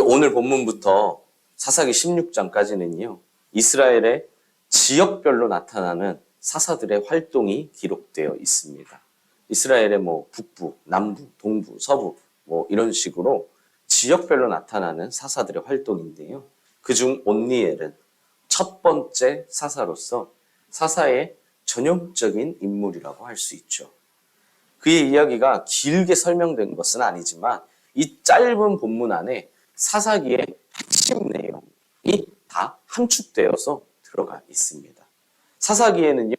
오늘 본문부터 사사기 16장까지는요. 이스라엘의 지역별로 나타나는 사사들의 활동이 기록되어 있습니다. 이스라엘의 북부, 남부, 동부, 서부 이런 식으로 지역별로 나타나는 사사들의 활동인데요. 그중 온니엘은 첫 번째 사사로서 사사의 전형적인 인물이라고 할 수 있죠. 그의 이야기가 길게 설명된 것은 아니지만 이 짧은 본문 안에 사사기의 핵심 내용이 다 함축되어서 들어가 있습니다. 사사기에는요,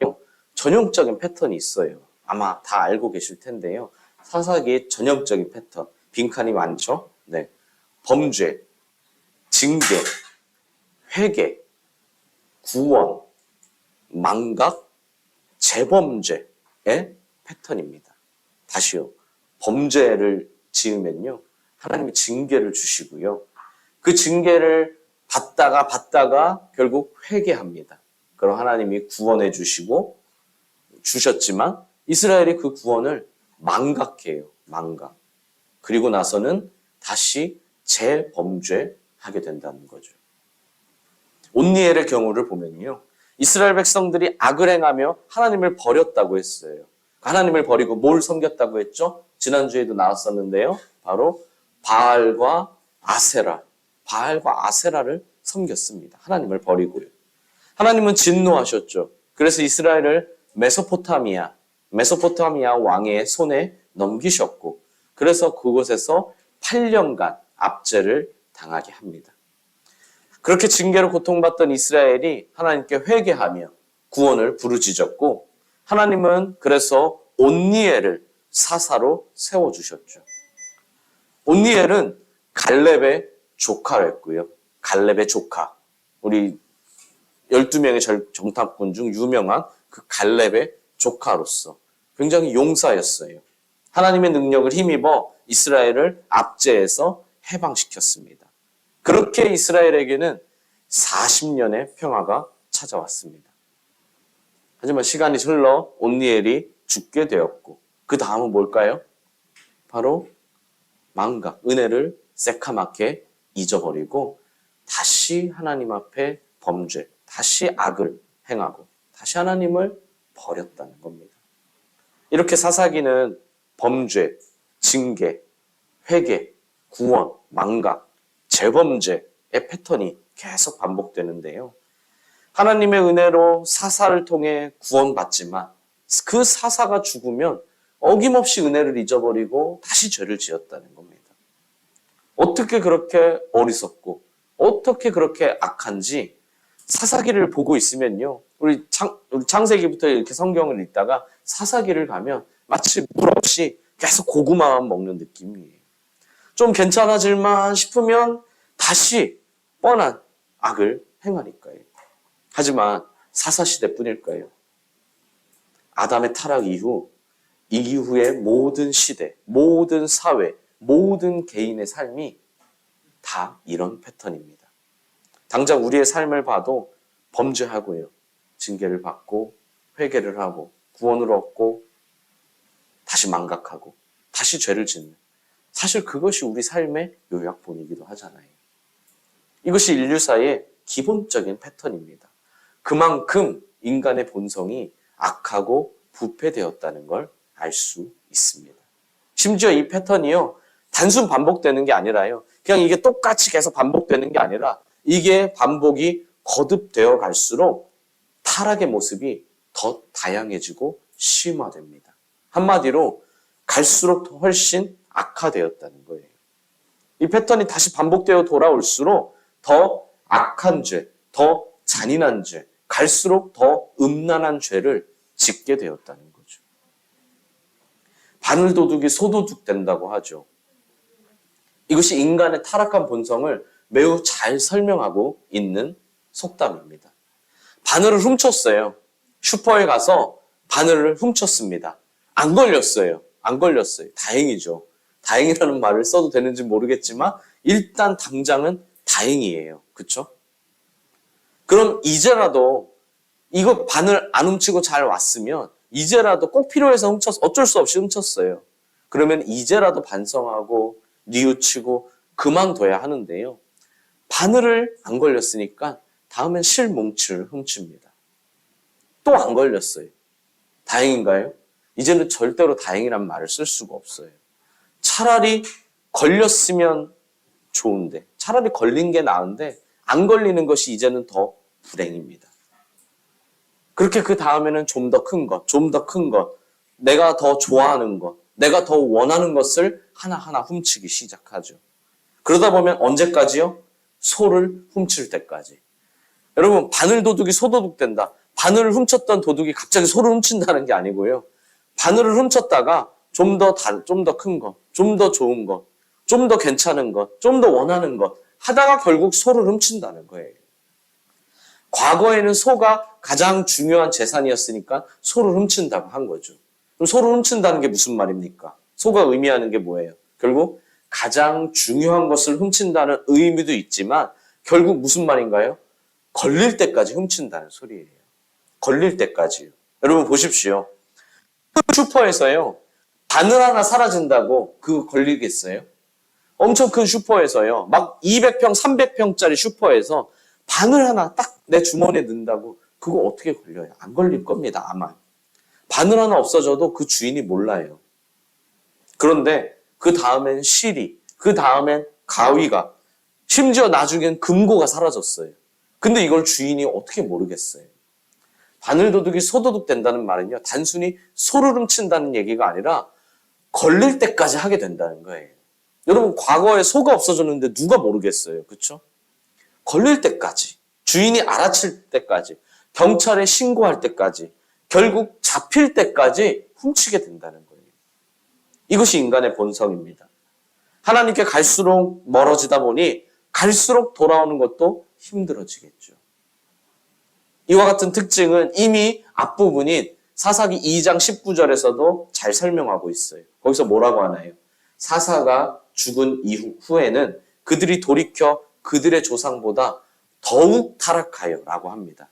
전형적인 패턴이 있어요. 아마 다 알고 계실 텐데요. 사사기의 전형적인 패턴, 빈칸이 많죠? 네. 범죄, 징계, 회개, 구원, 망각, 재범죄의 패턴입니다. 다시요. 범죄를 지으면요. 하나님이 징계를 주시고요. 그 징계를 받다가 결국 회개합니다. 그럼 하나님이 구원해 주셨지만 이스라엘이 그 구원을 망각해요. 망각. 그리고 나서는 다시 재범죄하게 된다는 거죠. 온니엘의 경우를 보면요. 이스라엘 백성들이 악을 행하며 하나님을 버렸다고 했어요. 하나님을 버리고 뭘 섬겼다고 했죠? 지난주에도 나왔었는데요. 바로 바알과 아세라를 섬겼습니다. 하나님을 버리고요. 하나님은 진노하셨죠. 그래서 이스라엘을 메소포타미아 왕의 손에 넘기셨고, 그래서 그곳에서 8년간 압제를 당하게 합니다. 그렇게 징계로 고통받던 이스라엘이 하나님께 회개하며 구원을 부르짖었고, 하나님은 그래서 온니엘을 사사로 세워주셨죠. 온니엘은 갈렙의 조카였고요. 갈렙의 조카. 우리 12명의 정탐꾼 중 유명한 그 갈렙의 조카로서 굉장히 용사였어요. 하나님의 능력을 힘입어 이스라엘을 압제해서 해방시켰습니다. 그렇게 이스라엘에게는 40년의 평화가 찾아왔습니다. 하지만 시간이 흘러 온니엘이 죽게 되었고, 그 다음은 뭘까요? 바로 망각, 은혜를 새카맣게 잊어버리고 다시 하나님 앞에 범죄, 다시 악을 행하고 다시 하나님을 버렸다는 겁니다. 이렇게 사사기는 범죄, 징계, 회개, 구원, 망각, 재범죄의 패턴이 계속 반복되는데요. 하나님의 은혜로 사사를 통해 구원받지만 그 사사가 죽으면 어김없이 은혜를 잊어버리고 다시 죄를 지었다는 겁니다. 어떻게 그렇게 어리석고 어떻게 그렇게 악한지 사사기를 보고 있으면요. 우리 창세기부터 이렇게 성경을 읽다가 사사기를 가면 마치 물 없이 계속 고구마만 먹는 느낌이에요. 좀 괜찮아질만 싶으면 다시 뻔한 악을 행하니까요. 하지만 사사시대뿐일까요? 아담의 타락 이후의 모든 시대, 모든 사회, 모든 개인의 삶이 다 이런 패턴입니다. 당장 우리의 삶을 봐도 범죄하고요. 징계를 받고 회개를 하고 구원을 얻고 다시 망각하고 다시 죄를 짓는, 사실 그것이 우리 삶의 요약본이기도 하잖아요. 이것이 인류사의 기본적인 패턴입니다. 그만큼 인간의 본성이 악하고 부패되었다는 걸 알 수 있습니다. 심지어 이 패턴이요, 단순 반복되는 게 아니라요, 그냥 이게 똑같이 계속 반복되는 게 아니라 이게 반복이 거듭되어 갈수록 타락의 모습이 더 다양해지고 심화됩니다. 한마디로 갈수록 훨씬 악화되었다는 거예요. 이 패턴이 다시 반복되어 돌아올수록 더 악한 죄, 더 잔인한 죄, 갈수록 더 음란한 죄를 짓게 되었다는 거죠. 바늘도둑이 소도둑 된다고 하죠. 이것이 인간의 타락한 본성을 매우 잘 설명하고 있는 속담입니다. 바늘을 훔쳤어요. 슈퍼에 가서 바늘을 훔쳤습니다. 안 걸렸어요. 다행이죠. 다행이라는 말을 써도 되는지 모르겠지만 일단 당장은 다행이에요. 그렇죠? 그럼 이제라도 이거 바늘 안 훔치고 잘 왔으면 이제라도 꼭 필요해서 어쩔 수 없이 훔쳤어요. 그러면 이제라도 반성하고 뉘우치고 그만둬야 하는데요. 바늘을 안 걸렸으니까 다음엔 실뭉치를 훔칩니다. 또 안 걸렸어요. 다행인가요? 이제는 절대로 다행이란 말을 쓸 수가 없어요. 차라리 걸렸으면 좋은데, 차라리 걸린 게 나은데 안 걸리는 것이 이제는 더 불행입니다. 그렇게 그 다음에는 좀 더 큰 것, 좀 더 큰 것, 내가 더 좋아하는 것, 내가 더 원하는 것을 하나하나 훔치기 시작하죠. 그러다 보면 언제까지요? 소를 훔칠 때까지. 여러분, 바늘 도둑이 소도둑 된다. 바늘을 훔쳤던 도둑이 갑자기 소를 훔친다는 게 아니고요. 바늘을 훔쳤다가 좀 더 큰 것, 좀 더 좋은 것, 좀 더 괜찮은 것, 좀 더 원하는 것 하다가 결국 소를 훔친다는 거예요. 과거에는 소가 가장 중요한 재산이었으니까 소를 훔친다고 한 거죠. 그럼 소를 훔친다는 게 무슨 말입니까? 소가 의미하는 게 뭐예요? 결국 가장 중요한 것을 훔친다는 의미도 있지만 결국 무슨 말인가요? 걸릴 때까지 훔친다는 소리예요. 걸릴 때까지요. 여러분 보십시오. 슈퍼에서요. 바늘 하나 사라진다고 그거 걸리겠어요? 엄청 큰 슈퍼에서요. 막 200평, 300평짜리 슈퍼에서 바늘 하나 딱 내 주머니에 넣는다고 그거 어떻게 걸려요? 안 걸릴 겁니다. 아마. 바늘 하나 없어져도 그 주인이 몰라요. 그런데 그 다음엔 실이, 그 다음엔 가위가, 심지어 나중엔 금고가 사라졌어요. 근데 이걸 주인이 어떻게 모르겠어요? 바늘도둑이 소도둑 된다는 말은요. 단순히 소를 훔친다는 얘기가 아니라 걸릴 때까지 하게 된다는 거예요. 여러분 과거에 소가 없어졌는데 누가 모르겠어요. 그렇죠? 걸릴 때까지, 주인이 알아챌 때까지, 경찰에 신고할 때까지, 결국 잡힐 때까지 훔치게 된다는 거예요. 이것이 인간의 본성입니다. 하나님께 갈수록 멀어지다 보니 갈수록 돌아오는 것도 힘들어지겠죠. 이와 같은 특징은 이미 앞부분인 사사기 2장 19절에서도 잘 설명하고 있어요. 거기서 뭐라고 하나요? 사사가 죽은 후에는 그들이 돌이켜 그들의 조상보다 더욱 타락하여 라고 합니다.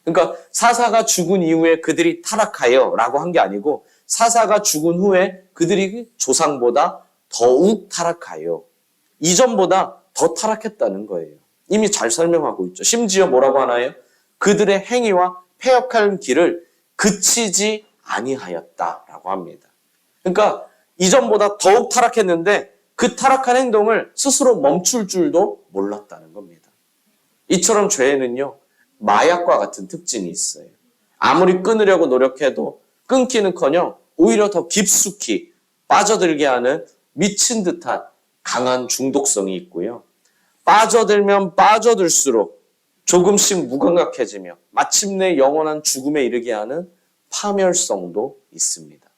그러니까 사사가 죽은 이후에 그들이 타락하여 라고 한 게 아니고 사사가 죽은 후에 그들이 조상보다 더욱 타락하여, 이전보다 더 타락했다는 거예요. 이미 잘 설명하고 있죠. 심지어 뭐라고 하나요? 그들의 행위와 패역한 길을 그치지 아니하였다라고 합니다. 그러니까 이전보다 더욱 타락했는데 그 타락한 행동을 스스로 멈출 줄도 몰랐다는 겁니다. 이처럼 죄에는요, 마약과 같은 특징이 있어요. 아무리 끊으려고 노력해도 끊기는커녕 오히려 더 깊숙이 빠져들게 하는 미친 듯한 강한 중독성이 있고요. 빠져들면 빠져들수록 조금씩 무감각해지며 마침내 영원한 죽음에 이르게 하는 파멸성도 있습니다.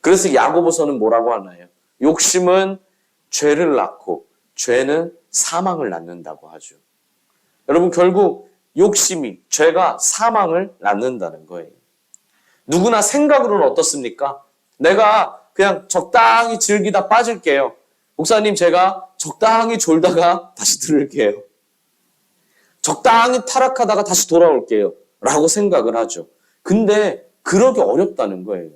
그래서 야고보서는 뭐라고 하나요? 욕심은 죄를 낳고 죄는 사망을 낳는다고 하죠. 여러분 결국 욕심이, 죄가 사망을 낳는다는 거예요. 누구나 생각으로는 어떻습니까? 내가 그냥 적당히 즐기다 빠질게요. 목사님 제가 적당히 졸다가 다시 들을게요. 적당히 타락하다가 다시 돌아올게요. 라고 생각을 하죠. 근데 그러기 어렵다는 거예요.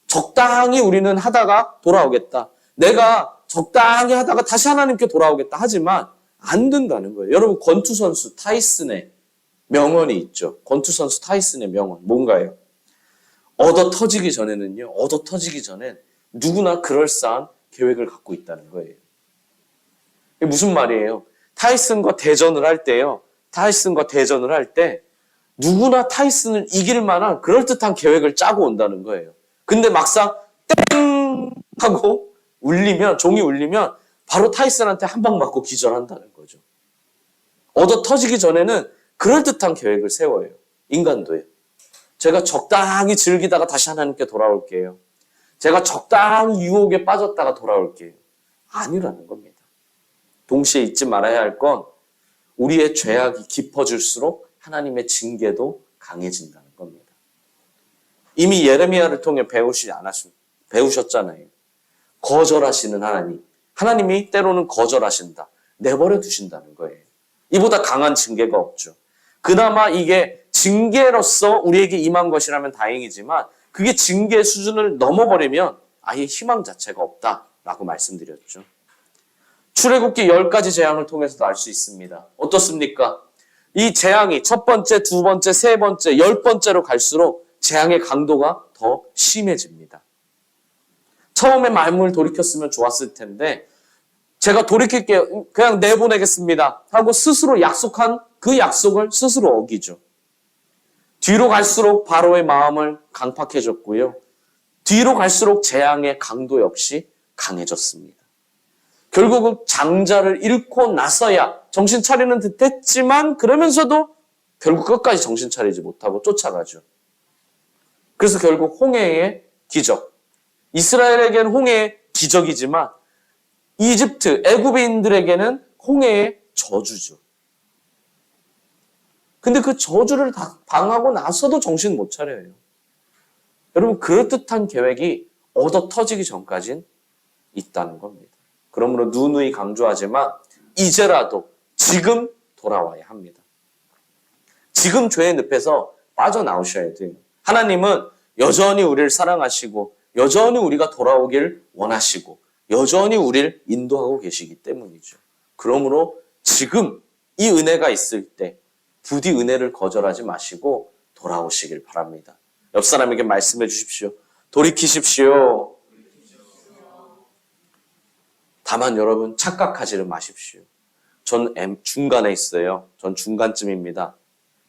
적당히 우리는 하다가 돌아오겠다. 내가 적당히 하다가 다시 하나님께 돌아오겠다. 하지만 안 된다는 거예요. 여러분 권투 선수 타이슨의 명언이 있죠. 권투 선수 타이슨의 명언 뭔가요? 얻어 터지기 전에는요. 얻어 터지기 전엔 누구나 그럴싸한 계획을 갖고 있다는 거예요. 이게 무슨 말이에요? 타이슨과 대전을 할 때요. 타이슨과 대전을 할 때 누구나 타이슨을 이길 만한 그럴듯한 계획을 짜고 온다는 거예요. 근데 막상 땡 하고 울리면, 종이 울리면 바로 타이슨한테 한 방 맞고 기절한다는 거죠. 얻어 터지기 전에는 그럴듯한 계획을 세워요. 인간도요. 제가 적당히 즐기다가 다시 하나님께 돌아올게요. 제가 적당히 유혹에 빠졌다가 돌아올게요. 아니라는 겁니다. 동시에 잊지 말아야 할 건 우리의 죄악이 깊어질수록 하나님의 징계도 강해진다는 겁니다. 이미 예레미야를 통해 배우셨잖아요. 거절하시는 하나님. 하나님이 때로는 거절하신다. 내버려 두신다는 거예요. 이보다 강한 징계가 없죠. 그나마 이게 징계로서 우리에게 임한 것이라면 다행이지만 그게 징계의 수준을 넘어버리면 아예 희망 자체가 없다라고 말씀드렸죠. 출애굽기 10가지 재앙을 통해서도 알 수 있습니다. 어떻습니까? 이 재앙이 첫 번째, 두 번째, 세 번째, 10번째로 갈수록 재앙의 강도가 더 심해집니다. 처음에 마음을 돌이켰으면 좋았을 텐데 제가 돌이킬게요. 그냥 내보내겠습니다. 하고 스스로 약속한 그 약속을 스스로 어기죠. 뒤로 갈수록 바로의 마음을 강팍해졌고요. 뒤로 갈수록 재앙의 강도 역시 강해졌습니다. 결국은 장자를 잃고 나서야 정신 차리는 듯 했지만 그러면서도 결국 끝까지 정신 차리지 못하고 쫓아가죠. 그래서 결국 홍해의 기적. 이스라엘에게는 홍해의 기적이지만 이집트, 애굽인들에게는 홍해의 저주죠. 근데 그 저주를 당하고 나서도 정신 못 차려요. 여러분, 그럴듯한 계획이 얻어 터지기 전까진 있다는 겁니다. 그러므로 누누이 강조하지만 이제라도 지금 돌아와야 합니다. 지금 죄의 늪에서 빠져나오셔야 돼요. 하나님은 여전히 우리를 사랑하시고 여전히 우리가 돌아오길 원하시고 여전히 우리를 인도하고 계시기 때문이죠. 그러므로 지금 이 은혜가 있을 때 부디 은혜를 거절하지 마시고 돌아오시길 바랍니다. 옆 사람에게 말씀해 주십시오. 돌이키십시오. 다만 여러분 착각하지를 마십시오. 전 중간에 있어요. 전 중간쯤입니다.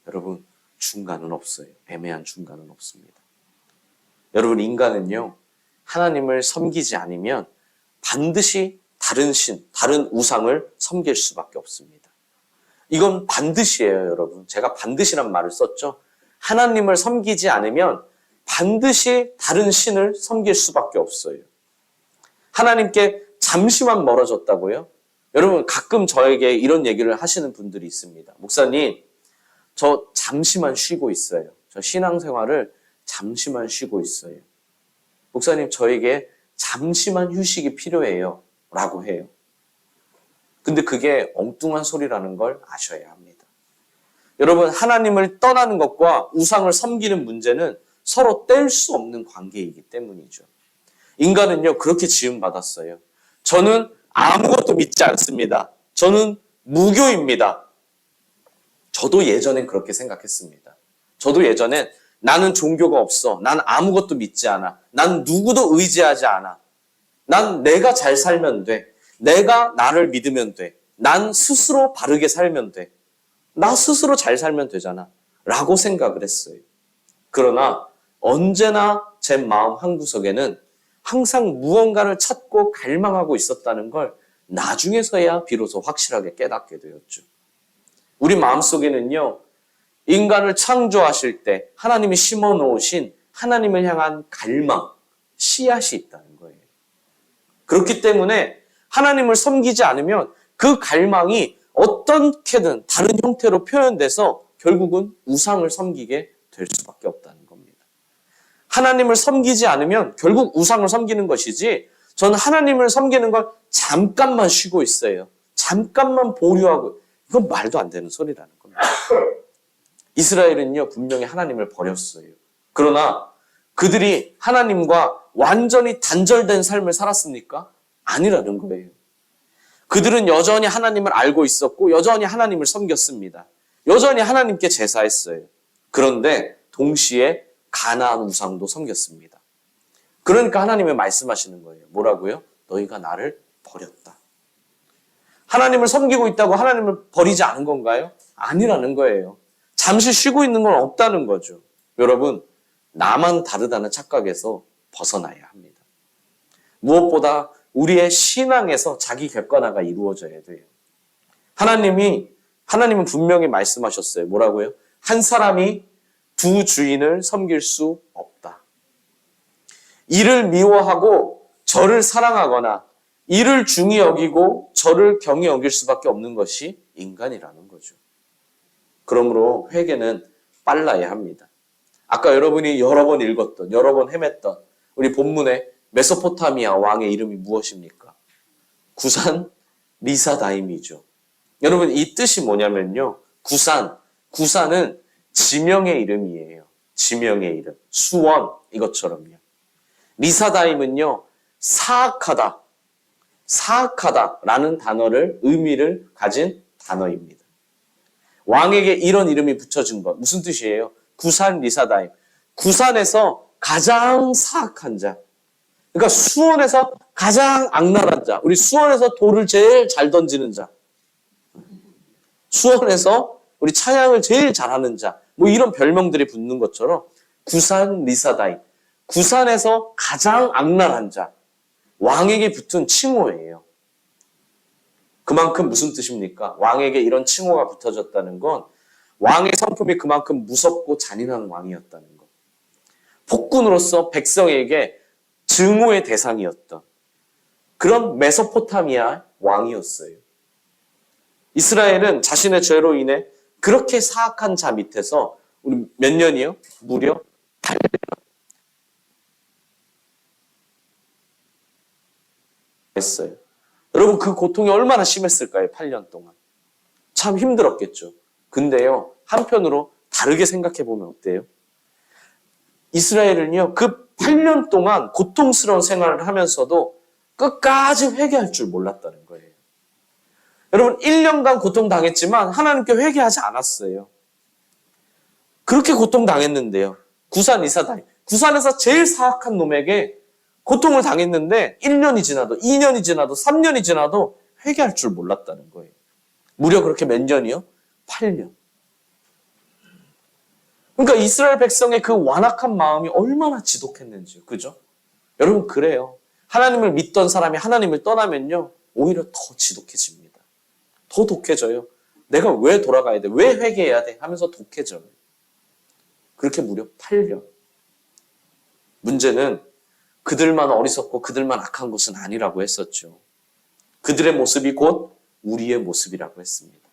여러분 중간은 없어요. 애매한 중간은 없습니다. 여러분 인간은요. 하나님을 섬기지 않으면 반드시 다른 신, 다른 우상을 섬길 수밖에 없습니다. 이건 반드시예요, 여러분. 제가 반드시란 말을 썼죠. 하나님을 섬기지 않으면 반드시 다른 신을 섬길 수밖에 없어요. 하나님께 잠시만 멀어졌다고요? 여러분 가끔 저에게 이런 얘기를 하시는 분들이 있습니다. 목사님, 저 잠시만 쉬고 있어요. 저 신앙생활을 잠시만 쉬고 있어요. 목사님, 저에게 잠시만 휴식이 필요해요. 라고 해요. 근데 그게 엉뚱한 소리라는 걸 아셔야 합니다. 여러분, 하나님을 떠나는 것과 우상을 섬기는 문제는 서로 뗄 수 없는 관계이기 때문이죠. 인간은요, 그렇게 지음받았어요. 저는 아무것도 믿지 않습니다. 저는 무교입니다. 저도 예전엔 그렇게 생각했습니다. 저도 예전엔 나는 종교가 없어. 난 아무것도 믿지 않아. 난 누구도 의지하지 않아. 난 내가 잘 살면 돼. 내가 나를 믿으면 돼. 난 스스로 바르게 살면 돼. 나 스스로 잘 살면 되잖아. 라고 생각을 했어요. 그러나 언제나 제 마음 한구석에는 항상 무언가를 찾고 갈망하고 있었다는 걸 나중에서야 비로소 확실하게 깨닫게 되었죠. 우리 마음속에는요. 인간을 창조하실 때 하나님이 심어놓으신 하나님을 향한 갈망, 씨앗이 있다는 거예요. 그렇기 때문에 하나님을 섬기지 않으면 그 갈망이 어떻게든 다른 형태로 표현돼서 결국은 우상을 섬기게 될 수밖에 없다는 겁니다. 하나님을 섬기지 않으면 결국 우상을 섬기는 것이지 저는 하나님을 섬기는 걸 잠깐만 쉬고 있어요. 잠깐만 보류하고 이건 말도 안 되는 소리라는 겁니다. 이스라엘은요 분명히 하나님을 버렸어요. 그러나 그들이 하나님과 완전히 단절된 삶을 살았습니까? 아니라는 거예요. 그들은 여전히 하나님을 알고 있었고 여전히 하나님을 섬겼습니다. 여전히 하나님께 제사했어요. 그런데 동시에 가나안 우상도 섬겼습니다. 그러니까 하나님이 말씀하시는 거예요. 뭐라고요? 너희가 나를 버렸다. 하나님을 섬기고 있다고 하나님을 버리지 않은 건가요? 아니라는 거예요. 잠시 쉬고 있는 건 없다는 거죠. 여러분, 나만 다르다는 착각에서 벗어나야 합니다. 무엇보다 우리의 신앙에서 자기 객관화가 이루어져야 돼요. 하나님은 분명히 말씀하셨어요. 뭐라고요? 한 사람이 두 주인을 섬길 수 없다. 이를 미워하고 저를 사랑하거나 이를 중히 여기고 저를 경히 여길 수밖에 없는 것이 인간이라는 거죠. 그러므로 회개는 빨라야 합니다. 아까 여러분이 여러 번 읽었던, 여러 번 헤맸던 우리 본문의 메소포타미아 왕의 이름이 무엇입니까? 구산 리사다임이죠. 여러분 이 뜻이 뭐냐면요. 구산은 지명의 이름이에요. 지명의 이름. 수원 이것처럼요. 리사다임은요. 사악하다. 사악하다라는 단어를 의미를 가진 단어입니다. 왕에게 이런 이름이 붙여진 것 무슨 뜻이에요? 구산 리사다임. 구산에서 가장 사악한 자. 그러니까 수원에서 가장 악랄한 자. 우리 수원에서 돌을 제일 잘 던지는 자. 수원에서 우리 찬양을 제일 잘하는 자. 뭐 이런 별명들이 붙는 것처럼 구산 리사다임. 구산에서 가장 악랄한 자. 왕에게 붙은 칭호예요. 그만큼 무슨 뜻입니까? 왕에게 이런 칭호가 붙어졌다는 건 왕의 성품이 그만큼 무섭고 잔인한 왕이었다는 것. 폭군으로서 백성에게 증오의 대상이었던 그런 메소포타미아 왕이었어요. 이스라엘은 자신의 죄로 인해 그렇게 사악한 자 밑에서 우리 몇 년이요? 무려 8년 했어요. 여러분 그 고통이 얼마나 심했을까요? 8년 동안. 참 힘들었겠죠. 근데요. 한편으로 다르게 생각해 보면 어때요? 이스라엘은요. 그 8년 동안 고통스러운 생활을 하면서도 끝까지 회개할 줄 몰랐다는 거예요. 여러분 1년간 고통당했지만 하나님께 회개하지 않았어요. 그렇게 고통당했는데요. 구산 이사다임. 구산에서 제일 사악한 놈에게 고통을 당했는데 1년이 지나도 2년이 지나도 3년이 지나도 회개할 줄 몰랐다는 거예요. 무려 그렇게 몇 년이요? 8년. 그러니까 이스라엘 백성의 그 완악한 마음이 얼마나 지독했는지요. 그죠? 여러분 그래요. 하나님을 믿던 사람이 하나님을 떠나면요. 오히려 더 지독해집니다. 더 독해져요. 내가 왜 돌아가야 돼? 왜 회개해야 돼? 하면서 독해져요. 그렇게 무려 8년. 문제는 그들만 어리석고 그들만 악한 것은 아니라고 했었죠. 그들의 모습이 곧 우리의 모습이라고 했습니다.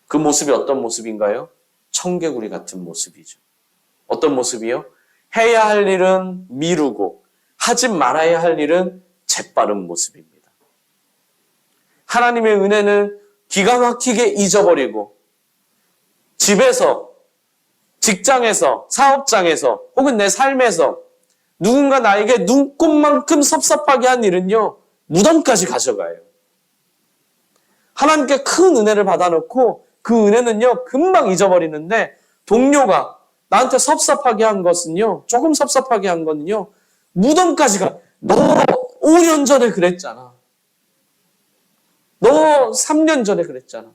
그 모습이 어떤 모습인가요? 청개구리 같은 모습이죠. 어떤 모습이요? 해야 할 일은 미루고 하지 말아야 할 일은 재빠른 모습입니다. 하나님의 은혜는 기가 막히게 잊어버리고 집에서, 직장에서, 사업장에서 혹은 내 삶에서 누군가 나에게 눈곱만큼 섭섭하게 한 일은요. 무덤까지 가져가요. 하나님께 큰 은혜를 받아놓고 그 은혜는요. 금방 잊어버리는데 동료가 나한테 섭섭하게 한 것은요. 조금 섭섭하게 한 거는요. 무덤까지 가. 너 5년 전에 그랬잖아. 너 3년 전에 그랬잖아.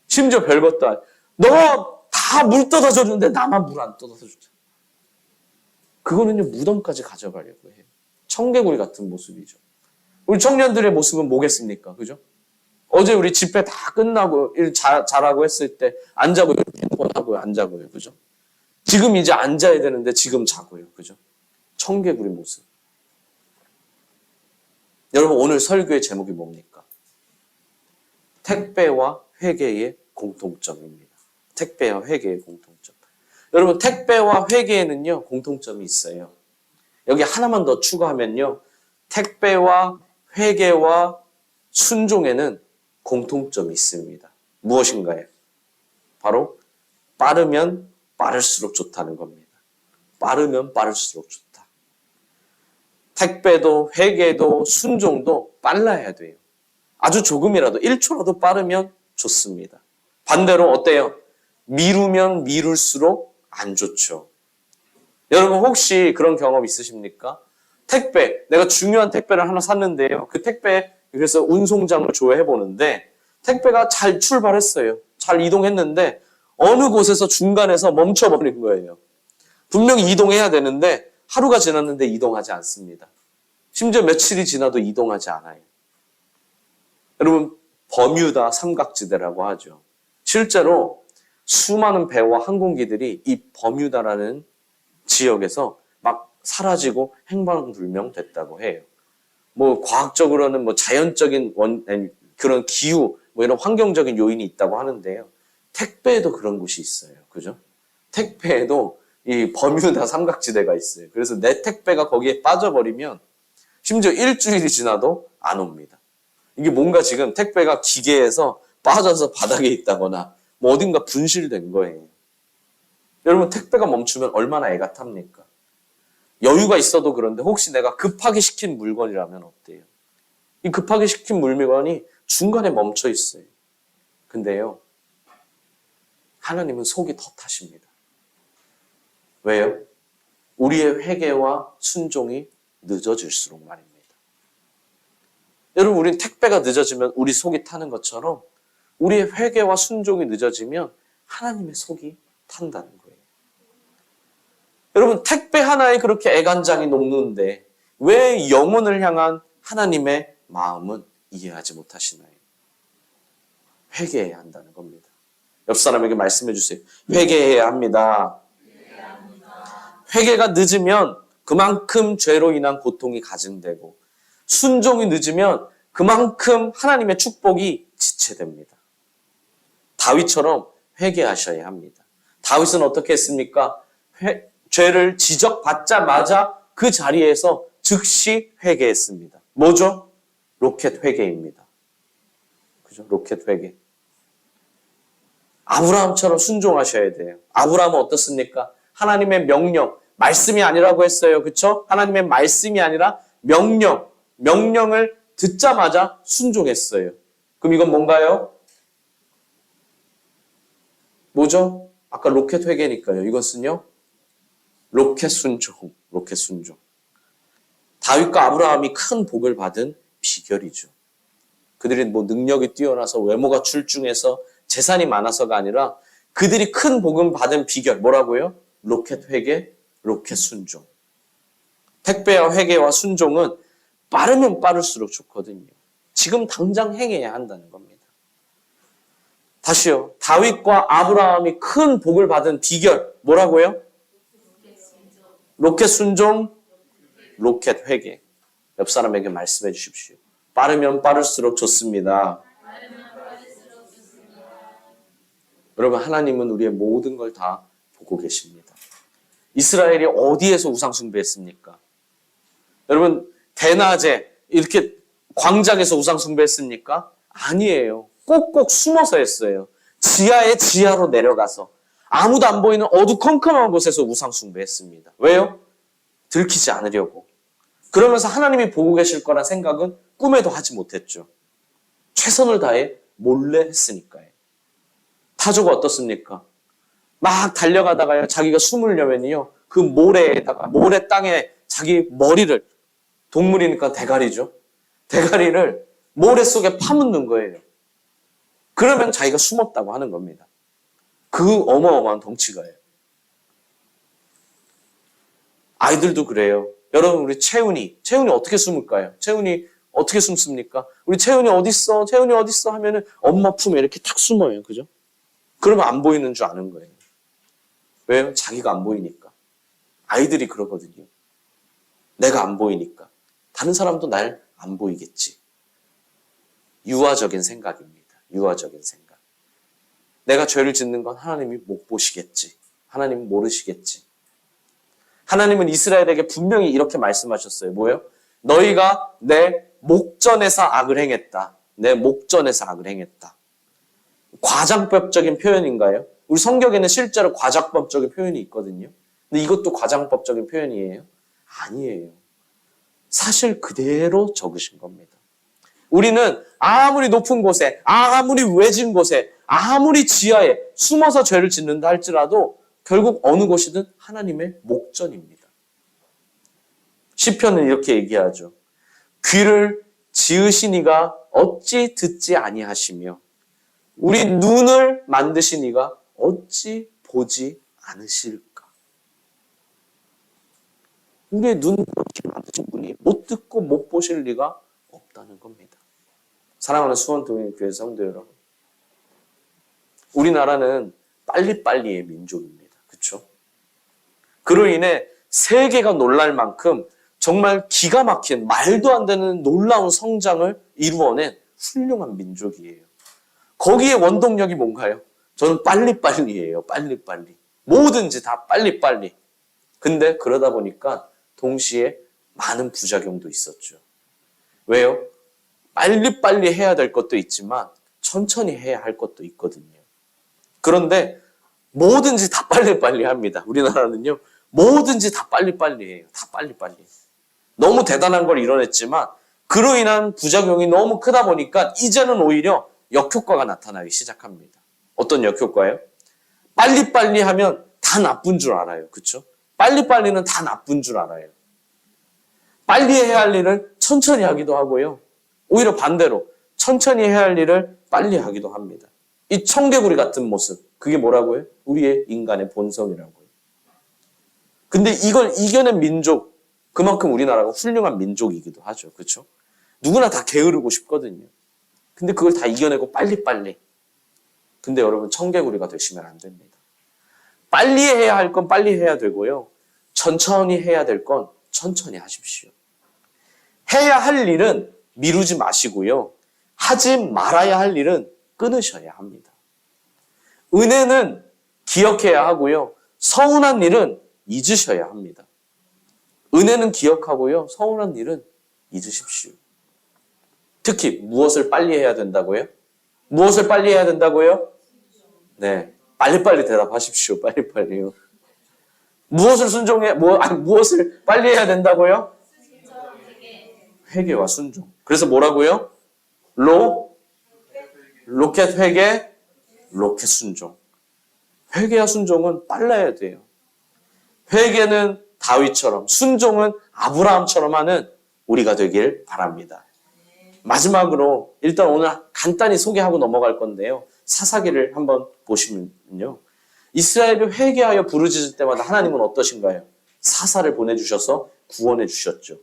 심지어 별것도 아니야. 너 다 물 떠다줬는데 나만 물 안 떠다줬잖아. 그거는요, 무덤까지 가져가려고 해요. 청개구리 같은 모습이죠. 우리 청년들의 모습은 뭐겠습니까? 그죠? 어제 우리 집회 다 끝나고 일 잘하고 했을 때 안 자고요. 핸드폰 하고요. 안 자고요. 그죠? 지금 이제 앉아야 되는데 지금 자고요. 그죠? 청개구리 모습. 여러분, 오늘 설교의 제목이 뭡니까? 택배와 회개의 공통점입니다. 택배와 회개의 공통점. 여러분 택배와 회개에는요 공통점이 있어요. 여기 하나만 더 추가하면요. 택배와 회개와 순종에는 공통점이 있습니다. 무엇인가요? 바로 빠르면 빠를수록 좋다는 겁니다. 빠르면 빠를수록 좋다. 택배도 회개도 순종도 빨라야 돼요. 아주 조금이라도 1초라도 빠르면 좋습니다. 반대로 어때요? 미루면 미룰수록 안 좋죠. 여러분 혹시 그런 경험 있으십니까? 택배, 내가 중요한 택배를 하나 샀는데요. 그 택배 그래서 운송장을 조회해 보는데 택배가 잘 출발했어요. 잘 이동했는데 어느 곳에서 중간에서 멈춰버린 거예요. 분명히 이동해야 되는데 하루가 지났는데 이동하지 않습니다. 심지어 며칠이 지나도 이동하지 않아요. 여러분 버뮤다 삼각지대라고 하죠. 실제로 수많은 배와 항공기들이 이 버뮤다라는 지역에서 막 사라지고 행방불명 됐다고 해요. 뭐 과학적으로는 뭐 자연적인 그런 기후 뭐 이런 환경적인 요인이 있다고 하는데요. 택배에도 그런 곳이 있어요. 그죠? 택배에도 이 버뮤다 삼각지대가 있어요. 그래서 내 택배가 거기에 빠져버리면 심지어 일주일이 지나도 안 옵니다. 이게 뭔가 지금 택배가 기계에서 빠져서 바닥에 있다거나 뭐 어딘가 분실된 거예요. 여러분 택배가 멈추면 얼마나 애가 탑니까? 여유가 있어도 그런데 혹시 내가 급하게 시킨 물건이라면 어때요? 이 급하게 시킨 물건이 중간에 멈춰 있어요. 근데요, 하나님은 속이 더 타십니다. 왜요? 우리의 회개와 순종이 늦어질수록 말입니다. 여러분, 우린 택배가 늦어지면 우리 속이 타는 것처럼 우리의 회개와 순종이 늦어지면 하나님의 속이 탄다는 거예요. 여러분, 택배 하나에 그렇게 애간장이 녹는데 왜 영혼을 향한 하나님의 마음은 이해하지 못하시나요? 회개해야 한다는 겁니다. 옆 사람에게 말씀해 주세요. 회개해야 합니다. 회개가 늦으면 그만큼 죄로 인한 고통이 가증되고, 순종이 늦으면 그만큼 하나님의 축복이 지체됩니다. 다윗처럼 회개하셔야 합니다. 다윗은 어떻게 했습니까? 죄를 지적받자마자 그 자리에서 즉시 회개했습니다. 뭐죠? 로켓 회개입니다. 그죠? 로켓 회개. 아브라함처럼 순종하셔야 돼요. 아브라함은 어떻습니까? 하나님의 명령, 말씀이 아니라고 했어요. 그렇죠? 하나님의 말씀이 아니라 명령을 듣자마자 순종했어요. 그럼 이건 뭔가요? 뭐죠? 아까 로켓 회개니까요. 이것은요, 로켓 순종. 다윗과 아브라함이 큰 복을 받은 비결이죠. 그들이 뭐 능력이 뛰어나서 외모가 출중해서 재산이 많아서가 아니라 그들이 큰 복을 받은 비결, 뭐라고요? 로켓 회개, 로켓 순종. 택배와 회개와 순종은 빠르면 빠를수록 좋거든요. 지금 당장 행해야 한다는 겁니다. 다시요. 다윗과 아브라함이 큰 복을 받은 비결, 뭐라고요? 로켓 순종, 로켓 회개. 옆 사람에게 말씀해 주십시오. 빠르면 빠를수록 좋습니다. 여러분, 하나님은 우리의 모든 걸 다 보고 계십니다. 이스라엘이 어디에서 우상 숭배했습니까? 여러분, 대낮에 이렇게 광장에서 우상 숭배했습니까? 아니에요. 꼭꼭 숨어서 했어요. 지하에 지하로 내려가서 아무도 안 보이는 어두컴컴한 곳에서 우상 숭배했습니다. 왜요? 들키지 않으려고. 그러면서 하나님이 보고 계실 거란 생각은 꿈에도 하지 못했죠. 최선을 다해 몰래 했으니까요. 타조가 어떻습니까? 막 달려가다가요, 자기가 숨으려면요, 그 모래 땅에 자기 머리를, 동물이니까 대가리죠. 대가리를 모래 속에 파묻는 거예요. 그러면 자기가 숨었다고 하는 겁니다. 그 어마어마한 덩치가요. 아이들도 그래요. 여러분, 우리 채훈이 어떻게 숨을까요? 채훈이 어떻게 숨습니까? 우리 채훈이 어딨어? 채훈이 어딨어? 하면은 엄마 품에 이렇게 탁 숨어요. 그죠? 그러면 안 보이는 줄 아는 거예요. 왜요? 자기가 안 보이니까. 아이들이 그러거든요. 내가 안 보이니까. 다른 사람도 날 안 보이겠지. 유아적인 생각입니다. 유아적인 생각. 내가 죄를 짓는 건 하나님이 못 보시겠지. 하나님은 모르시겠지. 하나님은 이스라엘에게 분명히 이렇게 말씀하셨어요. 뭐예요? 너희가 내 목전에서 악을 행했다. 내 목전에서 악을 행했다. 과장법적인 표현인가요? 우리 성경에는 실제로 과장법적인 표현이 있거든요. 근데 이것도 과장법적인 표현이에요? 아니에요. 사실 그대로 적으신 겁니다. 우리는 아무리 높은 곳에, 아무리 외진 곳에, 아무리 지하에 숨어서 죄를 짓는다 할지라도 결국 어느 곳이든 하나님의 목전입니다. 시편은 이렇게 얘기하죠. 귀를 지으신 이가 어찌 듣지 아니하시며 우리 눈을 만드신 이가 어찌 보지 않으실까? 우리의 눈을 그렇게 만드신 분이 못 듣고 못 보실 리가 없다는 겁니다. 사랑하는 수원동인교회 성도 여러분, 우리나라는 빨리빨리의 민족입니다. 그렇죠? 그로 인해 세계가 놀랄 만큼 정말 기가 막힌 말도 안 되는 놀라운 성장을 이루어낸 훌륭한 민족이에요. 거기에 원동력이 뭔가요? 저는 빨리빨리예요. 빨리빨리. 뭐든지 다 빨리빨리. 근데 그러다 보니까 동시에 많은 부작용도 있었죠. 왜요? 빨리빨리 해야 될 것도 있지만 천천히 해야 할 것도 있거든요. 그런데 뭐든지 다 빨리빨리 합니다. 우리나라는요. 뭐든지 다 빨리빨리 해요. 다 빨리빨리. 너무 대단한 걸 이뤄냈지만 그로 인한 부작용이 너무 크다 보니까 이제는 오히려 역효과가 나타나기 시작합니다. 어떤 역효과예요? 빨리빨리 하면 다 나쁜 줄 알아요. 그렇죠? 빨리빨리는 다 나쁜 줄 알아요. 빨리 해야 할 일을 천천히 하기도 하고요. 오히려 반대로 천천히 해야 할 일을 빨리 하기도 합니다. 이 청개구리 같은 모습, 그게 뭐라고요? 우리의 인간의 본성이라고요. 근데 이걸 이겨낸 민족, 그만큼 우리나라가 훌륭한 민족이기도 하죠. 그렇죠? 누구나 다 게으르고 싶거든요. 근데 그걸 다 이겨내고 빨리빨리. 근데 여러분, 청개구리가 되시면 안 됩니다. 빨리 해야 할 건 빨리 해야 되고요. 천천히 해야 될 건 천천히 하십시오. 해야 할 일은 미루지 마시고요. 하지 말아야 할 일은 끊으셔야 합니다. 은혜는 기억해야 하고요. 서운한 일은 잊으셔야 합니다. 은혜는 기억하고요. 서운한 일은 잊으십시오. 특히 무엇을 빨리 해야 된다고요? 무엇을 빨리 해야 된다고요? 네, 빨리빨리 대답하십시오. 빨리빨리요. 무엇을 무엇을 빨리 해야 된다고요? 회개와 순종. 그래서 뭐라고요? 로켓 회개, 로켓 순종. 회개와 순종은 빨라야 돼요. 회개는 다윗처럼, 순종은 아브라함처럼 하는 우리가 되길 바랍니다. 마지막으로 일단 오늘 간단히 소개하고 넘어갈 건데요. 사사기를 한번 보시면요. 이스라엘이 회개하여 부르짖을 때마다 하나님은 어떠신가요? 사사를 보내주셔서 구원해 주셨죠.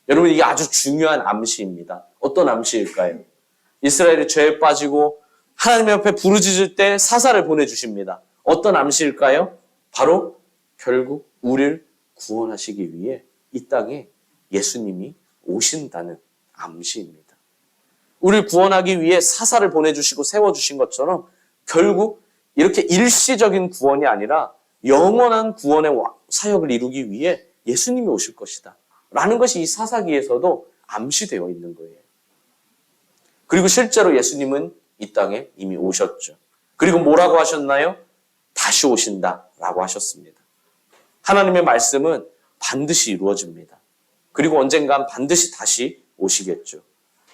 여러분, 이게 아주 중요한 암시입니다. 어떤 암시일까요? 이스라엘이 죄에 빠지고 하나님 옆에 부르짖을 때 사사를 보내주십니다. 어떤 암시일까요? 바로 결국 우리를 구원하시기 위해 이 땅에 예수님이 오신다는 암시입니다. 우리를 구원하기 위해 사사를 보내주시고 세워주신 것처럼 결국 이렇게 일시적인 구원이 아니라 영원한 구원의 사역을 이루기 위해 예수님이 오실 것이다. 라는 것이 이 사사기에서도 암시되어 있는 거예요. 그리고 실제로 예수님은 이 땅에 이미 오셨죠. 그리고 뭐라고 하셨나요? 다시 오신다라고 하셨습니다. 하나님의 말씀은 반드시 이루어집니다. 그리고 언젠간 반드시 다시 오시겠죠.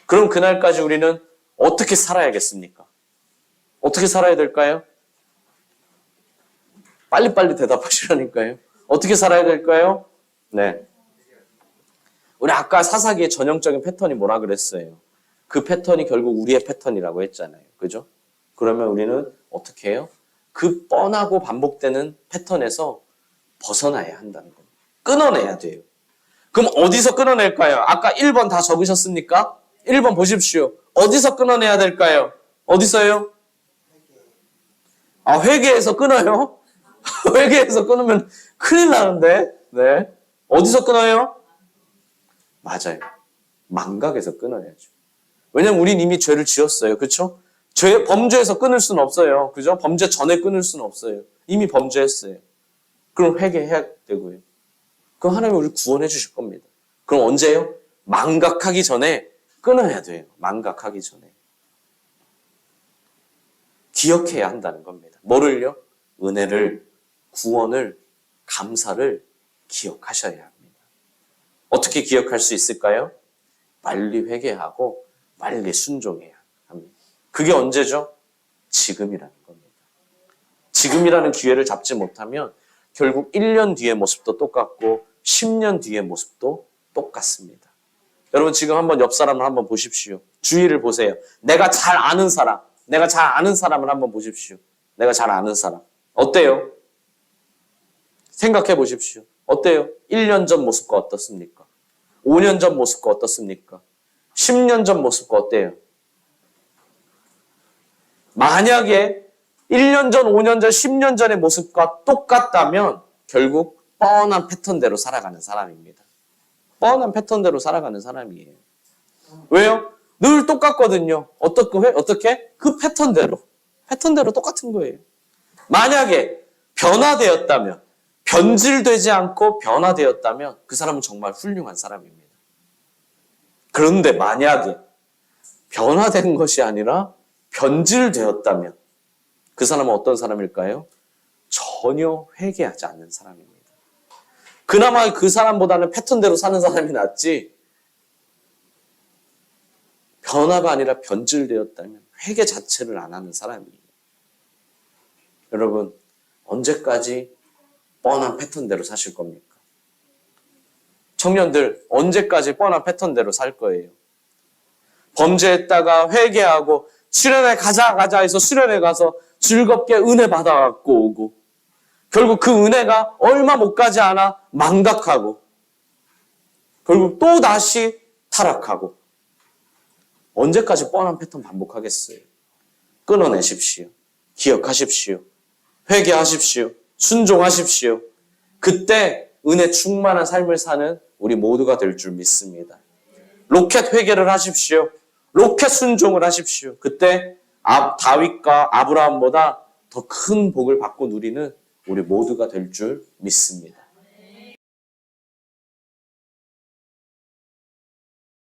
그럼 그날까지 우리는 어떻게 살아야겠습니까? 어떻게 살아야 될까요? 빨리빨리 대답하시라니까요. 어떻게 살아야 될까요? 네. 우리 아까 사사기의 전형적인 패턴이 뭐라 그랬어요? 그 패턴이 결국 우리의 패턴이라고 했잖아요. 그죠? 그러면 우리는 어떻게 해요? 그 뻔하고 반복되는 패턴에서 벗어나야 한다는 겁니다. 끊어내야 돼요. 그럼 어디서 끊어낼까요? 아까 1번 다 적으셨습니까? 1번 보십시오. 어디서 끊어내야 될까요? 어디서요? 회개에서 끊어요? 회개에서 끊으면 큰일 나는데. 네. 어디서 끊어요? 맞아요. 망각에서 끊어야죠. 왜냐면 우린 이미 죄를 지었어요. 그렇죠? 범죄에서 끊을 수는 없어요. 그죠? 범죄 전에 끊을 수는 없어요. 이미 범죄했어요. 그럼 회개해야 되고요. 그럼 하나님이 우리를 구원해 주실 겁니다. 그럼 언제요? 망각하기 전에 끊어야 돼요. 망각하기 전에. 기억해야 한다는 겁니다. 뭐를요? 은혜를, 구원을, 감사를 기억하셔야 합니다. 어떻게 기억할 수 있을까요? 빨리 회개하고 빨리 순종해야 합니다. 그게 언제죠? 지금이라는 겁니다. 지금이라는 기회를 잡지 못하면 결국 1년 뒤의 모습도 똑같고 10년 뒤의 모습도 똑같습니다. 여러분 지금 한번 옆 사람을 한번 보십시오. 주위를 보세요. 내가 잘 아는 사람을 한번 보십시오. 내가 잘 아는 사람. 어때요? 생각해 보십시오. 어때요? 1년 전 모습과 어떻습니까? 5년 전 모습과 어떻습니까? 10년 전 모습과 어때요? 만약에 1년 전, 5년 전, 10년 전의 모습과 똑같다면 결국 뻔한 패턴대로 살아가는 사람입니다. 뻔한 패턴대로 살아가는 사람이에요. 왜요? 늘 똑같거든요. 어떻게? 그 패턴대로 똑같은 거예요. 만약에 변화되었다면, 변질되지 않고 변화되었다면 그 사람은 정말 훌륭한 사람입니다. 그런데 만약에 변화된 것이 아니라 변질되었다면 그 사람은 어떤 사람일까요? 전혀 회개하지 않는 사람입니다. 그나마 그 사람보다는 패턴대로 사는 사람이 낫지 변화가 아니라 변질되었다면 회개 자체를 안 하는 사람이에요. 여러분, 언제까지 뻔한 패턴대로 사실 겁니까? 청년들, 언제까지 뻔한 패턴대로 살 거예요? 범죄했다가 회개하고 수련회 가자 해서 수련회 가서 즐겁게 은혜 받아갖고 오고 결국 그 은혜가 얼마 못 가지 않아 망각하고 결국 또 다시 타락하고 언제까지 뻔한 패턴 반복하겠어요? 끊어내십시오. 기억하십시오. 회개하십시오. 순종하십시오. 그때 은혜 충만한 삶을 사는 우리 모두가 될 줄 믿습니다. 로켓 회개를 하십시오. 로켓 순종을 하십시오. 그때 다윗과 아브라함보다 더 큰 복을 받고 누리는 우리 모두가 될 줄 믿습니다.